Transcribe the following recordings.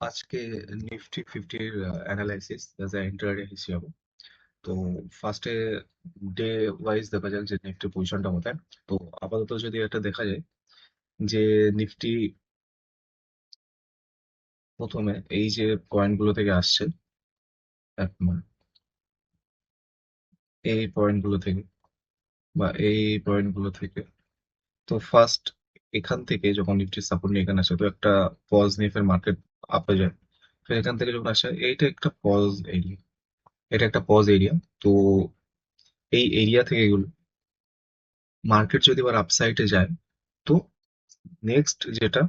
আজকে নিফটি ফিফটির analysis as a intraday হিসেবে। তো ফার্স্টে ডে ওয়াইজ দেখা যাক যে নিফটির পজিশনটা কোথায়। তো আপাতত যদি এটা দেখা যায় যে নিফটি প্রথমে এই যে পয়েন্ট গুলো থেকে আসছে, এক মিনিট, এই পয়েন্ট গুলো থেকে বা এই পয়েন্ট গুলো থেকে, তো ফার্স্ট এখান থেকে যখন নিফটি সাপোর্ট নিয়ে এখানে আসে তো একটা পজ নিয়ে ফের মার্কেট আপে যায়। ফের এখান থেকে যখন আসে এইটা একটা পজ এরিয়া, এটা একটা পজ এরিয়া। তো এই এরিয়া থেকে মার্কেট যদি আবার আপসাইডে যায় তো নেক্সট যেটা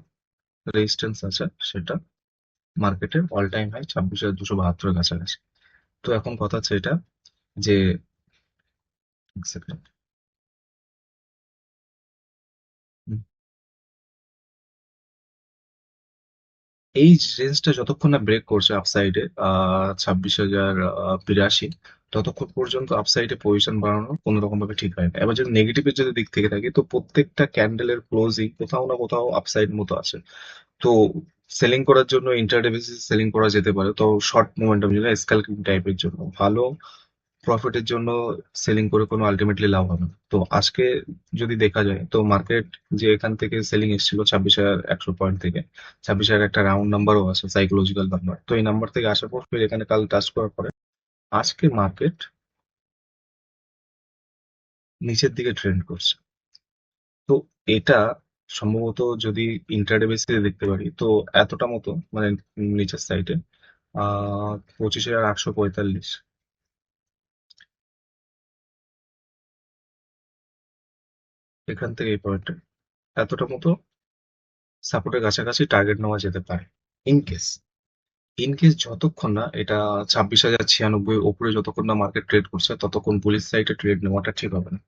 রেজিস্ট্যান্স আছে সেটা মার্কেটের অল টাইম হাই 26,272 কাছাকাছি। তো এখন কথা হচ্ছে এটা যে এক সেকেন্ড, এই রেঞ্জটা যতক্ষণ না ব্রেক করছে আপসাইডে 26,082, ততক্ষণ পর্যন্ত আপসাইডে পজিশন বাড়ানো কোনো রকম ভাবে ঠিক হয় না। এবার যদি নেগেটিভের যদি দিক থেকে থাকে তো প্রত্যেকটা ক্যান্ডেলের ক্লোজিং কোথাও না কোথাও আপসাইড মতো আছে। তো সেলিং করার জন্য ইন্টারডে বেসিস সেলিং করা যেতে পারে, তো শর্ট মোমেন্টাম যেটা স্ক্যালপিং টাইপের জন্য ভালো, প্রফিটের জন্য সেলিং করে কোনো আলটিমেটলি লাভ হবে না। তো আজকে যদি দেখা যায় তো মার্কেট যে এখান থেকে সেলিং এসেছিল 26,100 পয়েন্ট থেকে, 26,000 একটা রাউন্ড নাম্বারও আছে, সাইকোলজিক্যাল নাম্বার। তো এই নাম্বার থেকে আসার পর ফির এখানে কাল টাচ করার পরে আজকে মার্কেট নিচের দিকে ট্রেন্ড করছে। তো এটা সম্ভবত যদি ইন্টারডে বেসিসে দেখতে পারি তো এতটা মতো মানে নিচের সাইডে 25,845, এখান থেকে এই পয়েন্টে এতটা মতো সাপোর্টের কাছাকাছি টার্গেট নেওয়া যেতে পারে। ইন কেস যতক্ষণ না এটা 26,096 ওপরে যতক্ষণ না মার্কেট ট্রেড করছে ততক্ষণ বুলিশ সাইডে ট্রেড নেওয়াটা ঠিক হবে না।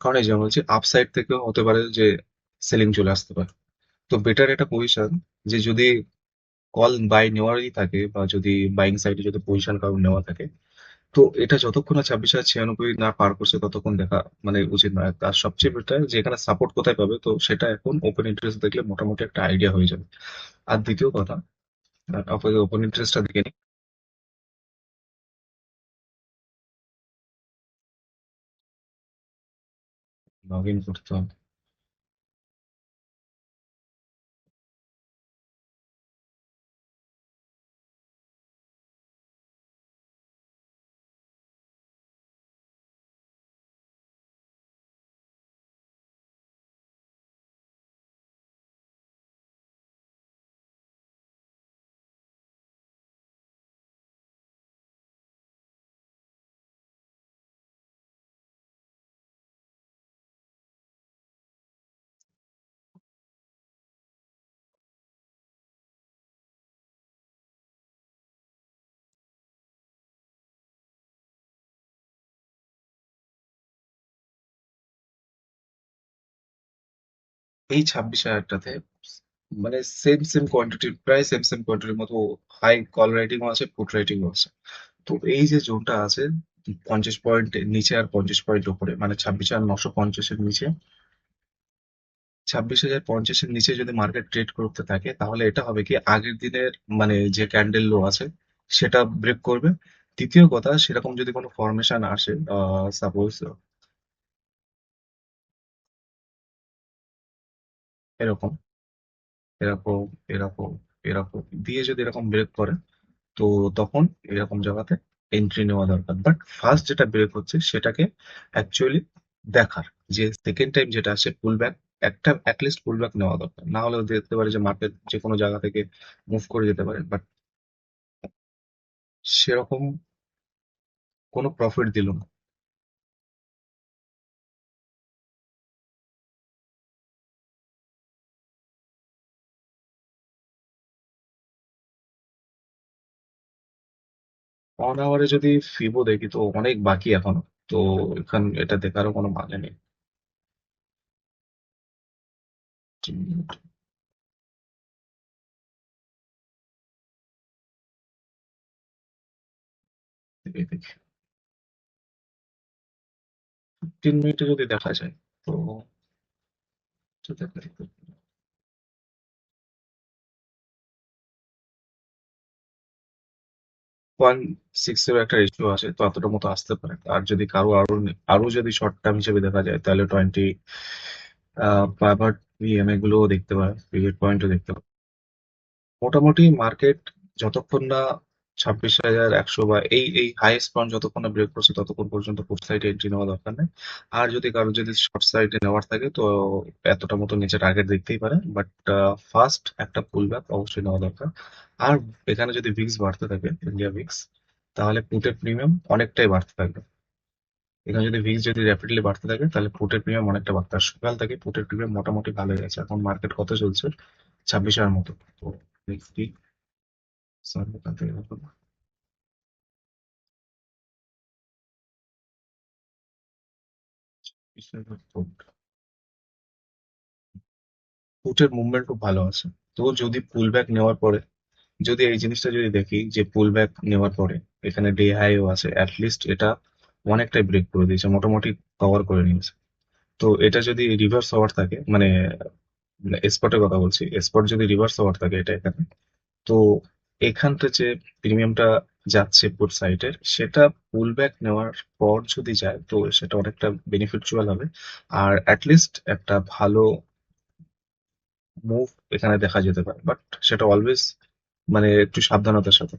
কারণ এই যে আমি বলছি আপ সাইড থেকেও হতে পারে যে সেলিং চলে আসতে পারে। তো বেটার একটা পজিশন যে যদি কল বাই নেওয়ারই থাকে বা যদি বাইং সাইডে যদি পজিশন কারো নেওয়া থাকে তো এটা যতক্ষণ না 26,096 না পার করছে ততক্ষণ দেখা মানে উচিত নয়। তার সবচেয়ে বেটার যে এখানে সাপোর্ট কোথায় পাবে তো সেটা এখন ওপেন ইন্টারেস্ট দেখলে মোটামুটি একটা আইডিয়া হয়ে যাবে। আর দ্বিতীয় কথা, ওপেন ইন্টারেস্টটা দেখে নিই, লগ ইন করতে হবে। এই 26,000টাতে মানে সেম সেম কোয়ান্টিটি, প্রায় সেম সেম কোয়ান্টিটির মতো হাই কল রাইটিংও আছে, পুট রাইটিংও আছে। তো এই যে জোনটা আছে 50 পয়েন্ট নিচে আর 50 পয়েন্ট উপরে, মানে 26,950-এর নিচে, 26,050-এর নিচে যদি মার্কেট ট্রেড করতে থাকে তাহলে এটা হবে কি আগের দিনের মানে যে ক্যান্ডেল লো আছে সেটা ব্রেক করবে। দ্বিতীয় কথা, সেরকম যদি কোনো ফরমেশন আসে, সাপোজ এরকম এরকম এরকম এরকম দিয়ে যদি এরকম ব্রেক করে তো তখন এরকম জায়গাতে এন্ট্রি নেওয়া দরকার। বাট ফার্স্ট যেটা ব্রেক হচ্ছে সেটাকে অ্যাকচুয়ালি দেখার, যে সেকেন্ড টাইম যেটা আসে পুল ব্যাক, একটা অ্যাটলিস্ট পুল ব্যাক নেওয়া দরকার। না হলেও দেখতে পারে যে মার্কেট যে কোনো জায়গা থেকে মুভ করে যেতে পারে, বাট সেরকম কোনো প্রফিট দিল না। অন আওয়ারে যদি ফিবো দেখি তো অনেক বাকি এখনো। তো এখান এটা দেখারও কোনো মানে নেই। 3 মিনিট দেখি, 3 মিনিটে যদি দেখা যায় তো তো দেখা 0.60 একটা রেশিও আসে, তো এতটা মতো আসতে পারে। আর যদি কারো আরো যদি শর্ট টার্ম হিসেবে দেখা যায়, তাহলে 20 পাভার্ড ইএমএ গুলোও দেখতে পারে, পিভট পয়েন্টও দেখতে পারে। মোটামুটি মার্কেট যতক্ষণ না 26,100 বা এই এই হাইয়েস্ট পয়েন্ট যতক্ষণ না ব্রেক করছে, ততক্ষণ পর্যন্ত পুট সাইডে এন্ট্রি নেওয়া দরকার নেই। আর যদি কারো যদি শর্ট সাইডে নেওয়ার থাকে, তো এতটা মতো নিচে টার্গেট দেখতেই পারে, বাট ফার্স্ট একটা পুল ব্যাক অবশ্যই নেওয়া দরকার। আর এখানে যদি ভিক্স বাড়তে থাকে, ইন্ডিয়া ভিক্স, তাহলে পুটের প্রিমিয়াম অনেকটাই বাড়তে থাকবে। এখানে যদি ভিক্স যদি র্যাপিডলি বাড়তে থাকে, তাহলে পুটের প্রিমিয়াম অনেকটা বাড়তে, আর সকাল থেকে পুটের প্রিমিয়াম মোটামুটি ভালো গেছে। এখন মার্কেট কত চলছে? 26,000 মতো। তো নিফটি স্যার ওখান থেকে দেখো, পুটের মুভমেন্ট খুব ভালো আছে। তো যদি পুল ব্যাক নেওয়ার পরে, যদি এই জিনিসটা যদি দেখি যে পুল ব্যাক নেওয়ার পরে এখানে ডে হাইও আছে, অ্যাটলিস্ট এটা অনেকটাই ব্রেক করে দিয়েছে, মোটামুটি কভার করে নিয়েছে। তো এটা যদি রিভার্স হওয়ার থাকে, মানে স্পটের কথা বলছি, স্পট যদি রিভার্স হওয়ার থাকে এটা এখানে, তো এখানটা যে প্রিমিয়ামটা যাচ্ছে পুট সাইডের, সেটা পুল ব্যাক নেওয়ার পর যদি যায়, তো সেটা অনেকটা বেনিফিটচুয়াল হবে। আর অ্যাটলিস্ট একটা ভালো মুভ এখানে দেখা যেতে পারে, বাট সেটা অলওয়েজ মানে একটু সাবধানতার সাথে।